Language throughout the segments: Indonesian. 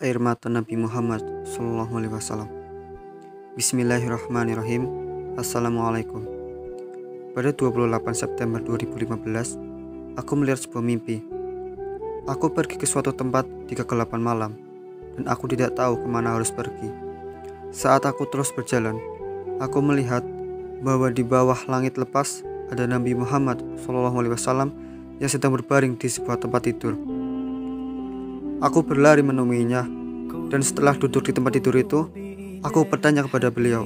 Air mata Nabi Muhammad SAW. Bismillahirrahmanirrahim. Assalamualaikum. Pada 28 September 2015, aku melihat sebuah mimpi. Aku pergi ke suatu tempat di kegelapan malam, dan aku tidak tahu kemana harus pergi. Saat aku terus berjalan, aku melihat bahwa di bawah langit lepas ada Nabi Muhammad SAW yang sedang berbaring di sebuah tempat tidur. Aku berlari menemuinya, dan setelah duduk di tempat tidur itu, aku bertanya kepada beliau,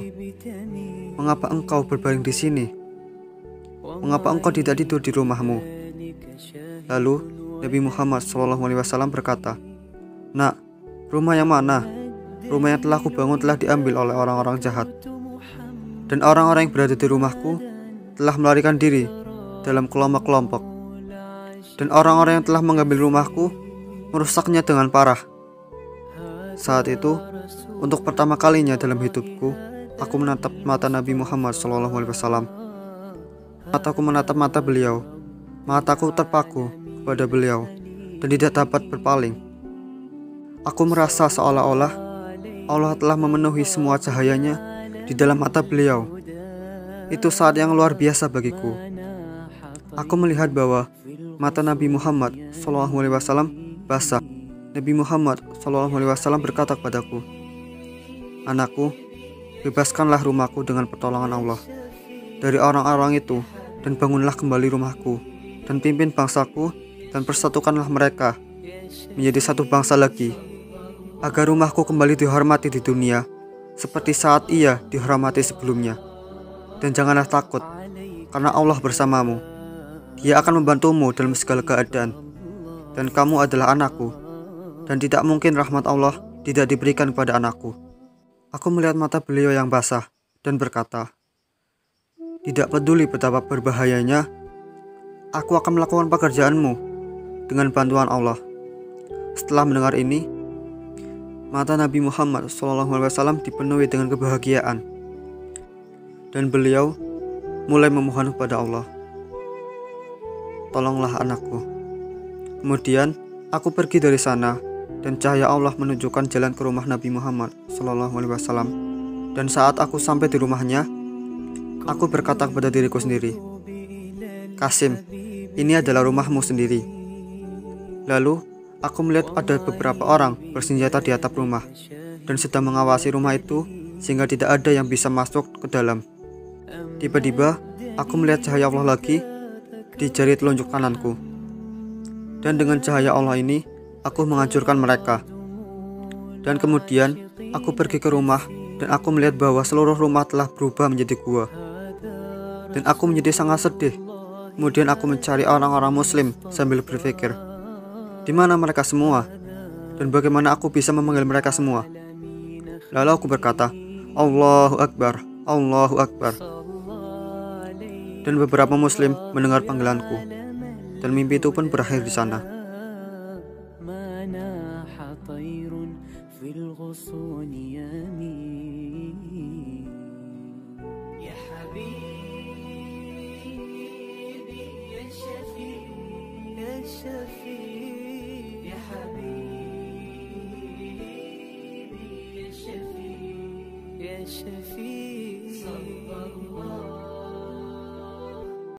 "Mengapa engkau berbaring di sini? Mengapa engkau tidak tidur di rumahmu?" Lalu Nabi Muhammad SAW berkata, "Nak, rumah yang mana? Rumah yang telah kubangun telah diambil oleh orang-orang jahat. Dan orang-orang yang berada di rumahku telah melarikan diri dalam kelompok-kelompok. Dan orang-orang yang telah mengambil rumahku merusaknya dengan parah." Saat itu, untuk pertama kalinya dalam hidupku, aku menatap mata Nabi Muhammad SAW. Mataku menatap mata beliau. Mataku terpaku kepada beliau dan tidak dapat berpaling. Aku merasa seolah-olah Allah telah memenuhi semua cahayanya di dalam mata beliau. Itu saat yang luar biasa bagiku. Aku melihat bahwa mata Nabi Muhammad SAW basah. Nabi Muhammad SAW berkata kepadaku, "Anakku, bebaskanlah rumahku dengan pertolongan Allah dari orang-orang itu, dan bangunlah kembali rumahku, dan pimpin bangsaku, dan persatukanlah mereka menjadi satu bangsa lagi, agar rumahku kembali dihormati di dunia seperti saat ia dihormati sebelumnya. Dan janganlah takut, karena Allah bersamamu. Dia akan membantumu dalam segala keadaan, dan kamu adalah anakku, dan tidak mungkin rahmat Allah tidak diberikan kepada anakku." Aku melihat mata beliau yang basah dan berkata, "Tidak peduli betapa berbahayanya, aku akan melakukan pekerjaanmu dengan bantuan Allah." Setelah mendengar ini, mata Nabi Muhammad SAW dipenuhi dengan kebahagiaan, dan beliau mulai memohon kepada Allah, "Tolonglah anakku." Kemudian aku pergi dari sana, dan cahaya Allah menunjukkan jalan ke rumah Nabi Muhammad SAW. Dan saat aku sampai di rumahnya, aku berkata kepada diriku sendiri, "Kasim, ini adalah rumahmu sendiri." Lalu aku melihat ada beberapa orang bersenjata di atap rumah dan sedang mengawasi rumah itu sehingga tidak ada yang bisa masuk ke dalam. Tiba-tiba aku melihat cahaya Allah lagi di jari telunjuk kananku, dan dengan cahaya Allah ini aku menghancurkan mereka. Dan kemudian aku pergi ke rumah, dan aku melihat bahwa seluruh rumah telah berubah menjadi gua. Dan aku menjadi sangat sedih. Kemudian aku mencari orang-orang muslim sambil berpikir, di mana mereka semua? Dan bagaimana aku bisa memanggil mereka semua? Lalu aku berkata, "Allahu Akbar, Allahu Akbar." Dan beberapa muslim mendengar panggilanku, dan mimpi itu pun berakhir di sana. طير في الغصون يمين يا حبيبي يا شفيع يا شفيع يا حبيبي يا شفيع يا شفيع